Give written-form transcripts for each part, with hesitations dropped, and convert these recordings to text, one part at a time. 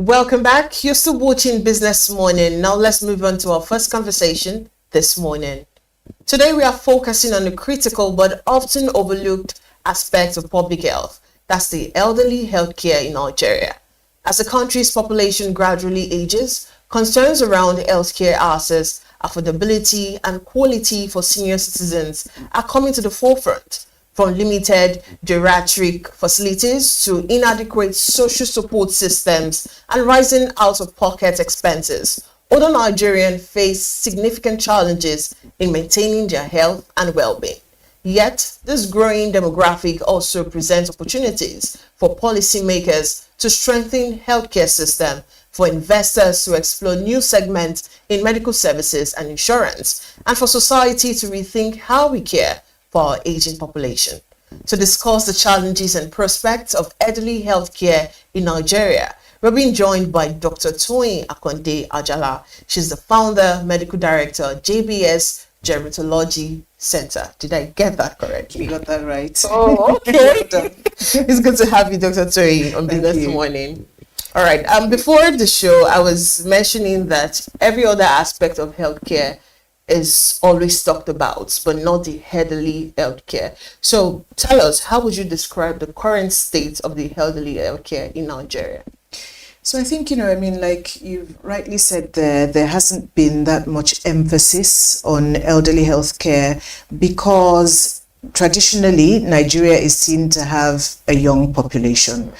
Welcome back. You're still watching Business Morning. Now let's move on to our first conversation this morning. Today we are focusing on the critical but often overlooked aspect of public health. That's the elderly healthcare in Nigeria. As the country's population gradually ages, concerns around healthcare access, affordability, and quality for senior citizens are coming to the forefront. From limited geriatric facilities to inadequate social support systems and rising out-of-pocket expenses, older Nigerians face significant challenges in maintaining their health and well-being. Yet, this growing demographic also presents opportunities for policymakers to strengthen healthcare system, for investors to explore new segments in medical services and insurance, and for society to rethink how we care for our aging population. To discuss the challenges and prospects of elderly healthcare in Nigeria, we're being joined by Dr. TOYIN Akande Ajala. She's the founder, medical director, JBS Gerontology Center. Did I get that correctly? You got that right. Oh, okay. It's good to have you, Dr. TOYIN, on Business Morning. All right. Before the show, I was mentioning that every other aspect of healthcare is always talked about, but not the elderly healthcare. So tell us, how would you describe the current state of the elderly healthcare in Nigeria? So I think, like you've rightly said there hasn't been that much emphasis on elderly healthcare because traditionally Nigeria is seen to have a young population.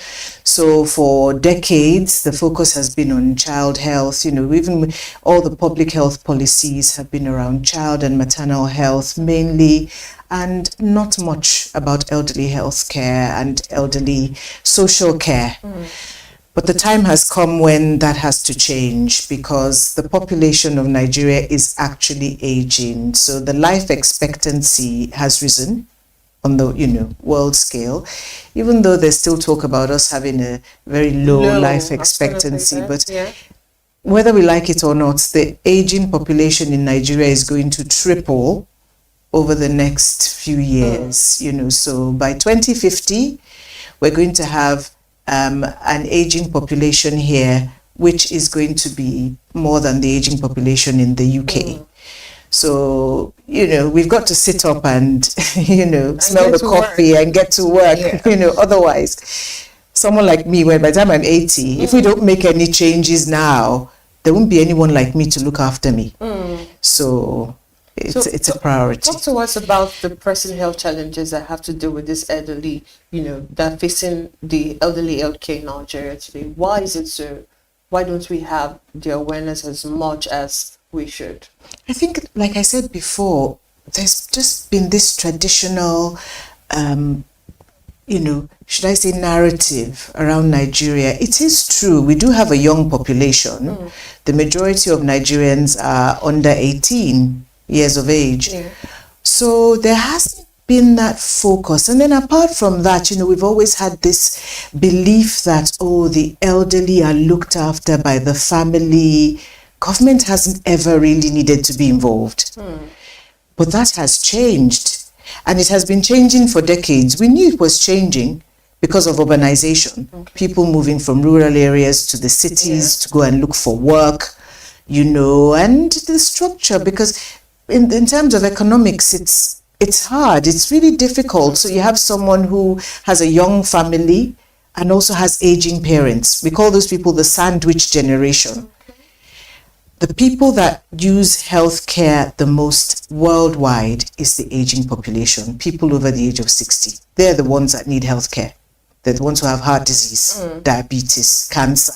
So for decades, the focus has been on child health. Even all the public health policies have been around child and maternal health mainly, and not much about elderly health care and elderly social care. But the time has come when that has to change because the population of Nigeria is actually aging. So the life expectancy has risen on the world scale, even though there's still talk about us having a very low life expectancy. But whether we like it or not, the aging population in Nigeria is going to triple over the next few years. So by 2050, we're going to have an aging population here, which is going to be more than the aging population in the UK. So, we've got to sit up and, smell the coffee and get to work, otherwise someone like me, by the time I'm 80, if we don't make any changes now, there won't be anyone like me to look after me. So it's a priority. Talk to us about the pressing health challenges that have to do with this elderly, that facing the elderly healthcare in Nigeria today. Why is it so? Why don't we have the awareness as much as we should? I think, like I said before, there's just been this traditional, should I say narrative around Nigeria. It is true, we do have a young population. The majority of Nigerians are under 18 years of age. So there hasn't been that focus. And then apart from that, we've always had this belief that, the elderly are looked after by the family. Government hasn't ever really needed to be involved. But that has changed. And it has been changing for decades. We knew it was changing because of urbanization. People moving from rural areas to the cities to go and look for work, and the structure, because in terms of economics, it's hard. It's really difficult. So you have someone who has a young family and also has aging parents. We call those people the sandwich generation. The people that use healthcare the most worldwide is the aging population, people over the age of 60. They're the ones that need healthcare. They're the ones who have heart disease, diabetes, cancer.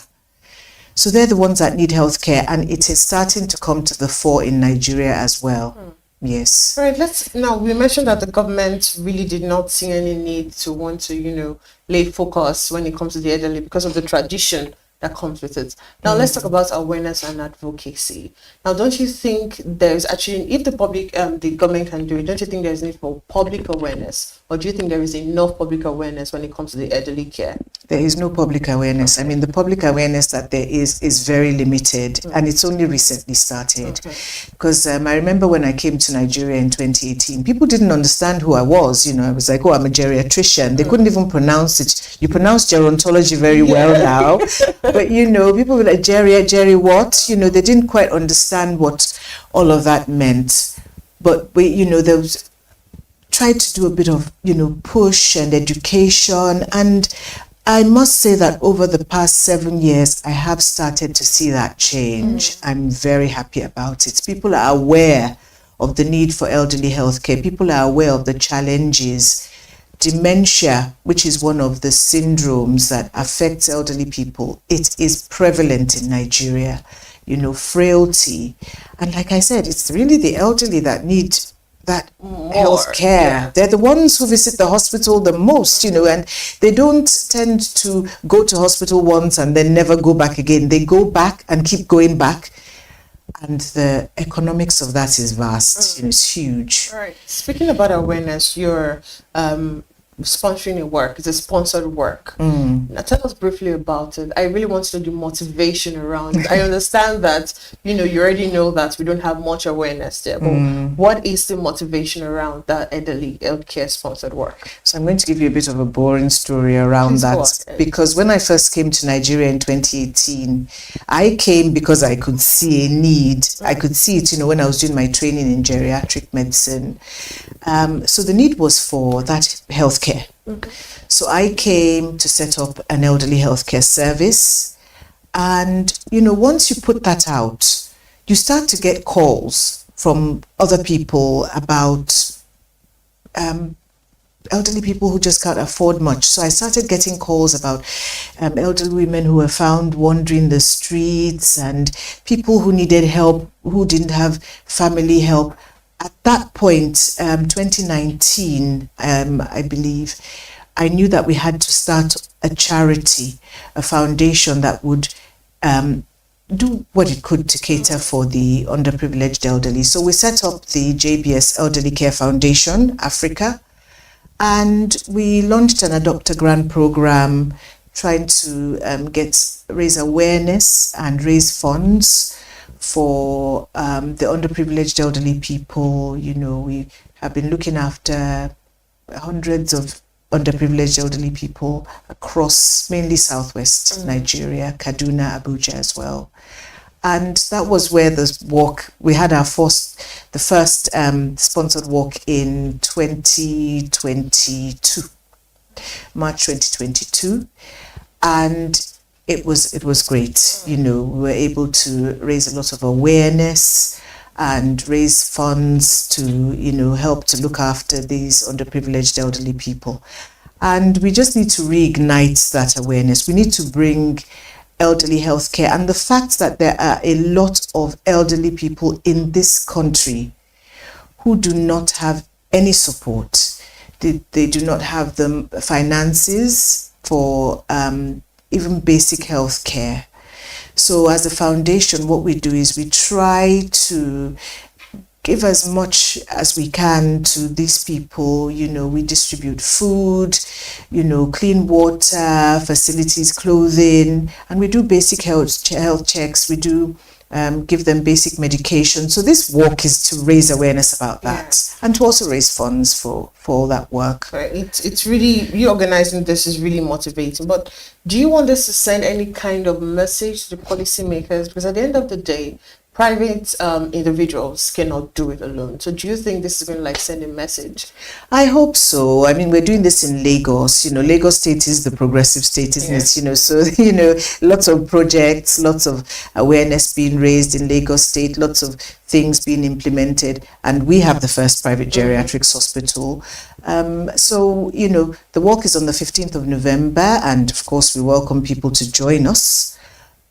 So they're the ones that need healthcare, and it is starting to come to the fore in Nigeria as well. Yes. All right, now we mentioned that the government really did not see any need to want to, lay focus when it comes to the elderly because of the tradition that comes with it. Now let's talk about awareness and advocacy. Now, don't you think there's actually, if the government can do it, don't you think there's need for public awareness, or do you think there is enough public awareness when it comes to the elderly care? There is no public awareness. I mean, the public awareness that there is very limited, and it's only recently started. Because I remember when I came to Nigeria in 2018, people didn't understand who I was. I was like, I'm a geriatrician. They couldn't even pronounce it. You pronounce gerontology very well now. But people were like, Jerry what? They didn't quite understand what all of that meant. But there was tried to do a bit of push and education, and I must say that over the past 7 years I have started to see that change. I'm very happy about it. People are aware of the need for elderly healthcare. People are aware of the challenges. Dementia, which is one of the syndromes that affects elderly people, it is prevalent in Nigeria. Frailty, and like I said, it's really the elderly that need that health care. Yeah. They're the ones who visit the hospital the most, and they don't tend to go to hospital once and then never go back again. They go back and keep going back. And the economics of that is vast. It's huge. All right. Speaking about awareness, you're sponsoring a work. It's a sponsored work. Now tell us briefly about it. I really want to do motivation around it. I understand that you already know that we don't have much awareness there, but what is the motivation around that elderly healthcare sponsored work? So I'm going to give you a bit of a boring story around that, because when I first came to Nigeria in 2018, I came because I could see a need. I could see it, when I was doing my training in geriatric medicine. So the need was for that healthcare. So I came to set up an elderly healthcare service, and once you put that out, you start to get calls from other people about elderly people who just can't afford much. So I started getting calls about elderly women who were found wandering the streets, and people who needed help, who didn't have family help. At that point, 2019, I believe, I knew that we had to start a charity, a foundation that would do what it could to cater for the underprivileged elderly. So we set up the JBS Elderlycare Foundation, Africa, and we launched an Adopt a Grant program trying to raise awareness and raise funds for the underprivileged elderly people. We have been looking after hundreds of underprivileged elderly people across mainly southwest Nigeria, Kaduna, Abuja as well. And that was where the walk, we had the first sponsored walk in 2022, March 2022. And it was great. We were able to raise a lot of awareness and raise funds to, help to look after these underprivileged elderly people. And we just need to reignite that awareness. We need to bring elderly healthcare, and the fact that there are a lot of elderly people in this country who do not have any support. They do not have the finances for even basic health care. So as a foundation, what we do is we try to give as much as we can to these people. We distribute food, clean water, facilities, clothing, and we do basic health checks. We do give them basic medication. So this walk is to raise awareness about that, and to also raise funds for all that work. Right. It's really, you organizing this is really motivating. But do you want us to send any kind of message to the policymakers? Because at the end of the day, private individuals cannot do it alone. So do you think this is going to send a message? I hope so. I mean, we're doing this in Lagos. Lagos State is the progressive state, isn't it? So, lots of projects, lots of awareness being raised in Lagos State, lots of things being implemented. And we have the first private geriatrics hospital. So, the walk is on the 15th of November. And of course, we welcome people to join us.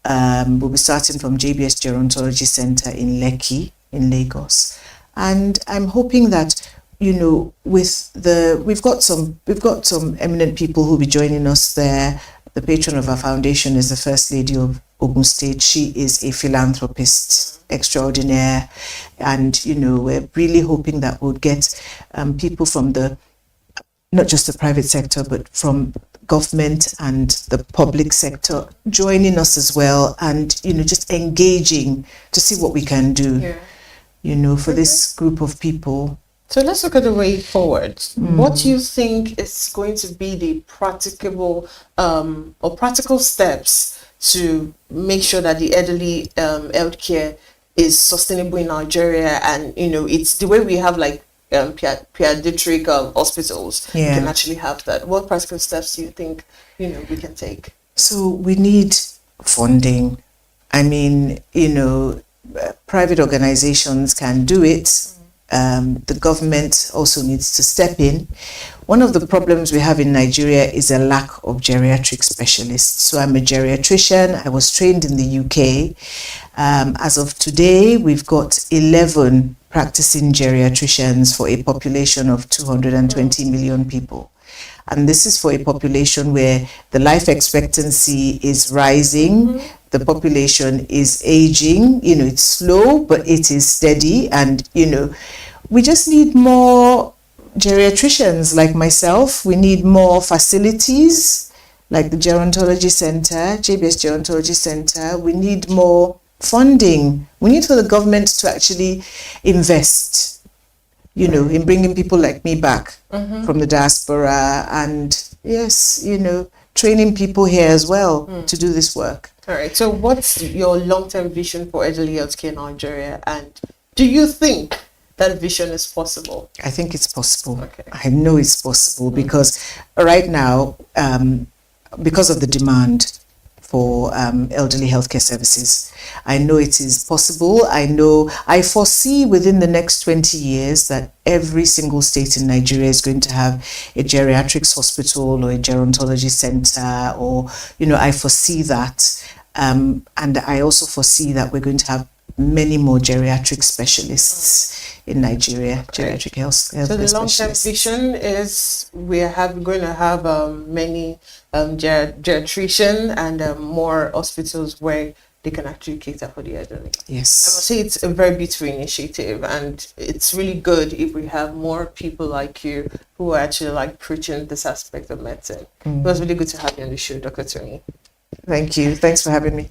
We'll be starting from JBS Gerontology Center in Lekki, in Lagos, and I'm hoping that we've got some eminent people who'll be joining us there. The patron of our foundation is the First Lady of Ogun State. She is a philanthropist extraordinaire, and we're really hoping that we'll get people from not just the private sector, but from government and the public sector joining us as well, and just engaging to see what we can do for this group of people. So let's look at the way forward. What do you think is going to be the practicable or practical steps to make sure that the elderly healthcare is sustainable in Nigeria, and it's the way we have like pediatric hospitals. We can actually have that. What practical steps do you think we can take? So we need funding. I mean, private organizations can do it. The government also needs to step in. One of the problems we have in Nigeria is a lack of geriatric specialists. So I'm a geriatrician. I was trained in the UK. As of today, we've got 11 practicing geriatricians for a population of 220 million people. And this is for a population where the life expectancy is rising, the population is aging, it's slow, but it is steady. And, we just need more geriatricians like myself. We need more facilities like the Gerontology Center, JBS Gerontology Center. We need more funding. We need for the government to actually invest, in bringing people like me back from the diaspora, and yes, training people here as well to do this work. All right. So what's your long-term vision for elderly healthcare in Nigeria, and do you think that vision is possible? I think it's possible. Okay. I know it's possible because right now, because of the demand for elderly healthcare services, I know it is possible. I foresee within the next 20 years that every single state in Nigeria is going to have a geriatrics hospital or a gerontology center, or, I foresee that. And I also foresee that we're going to have many more geriatric specialists in Nigeria, geriatric health So the long-term vision is we're going to have many geriatrician and more hospitals where they can actually cater for the elderly. Yes. I must say it's a very beautiful initiative, and it's really good if we have more people like you who are actually like preaching this aspect of medicine. It was really good to have you on the show, Dr. Tony. Thank you. Thanks for having me.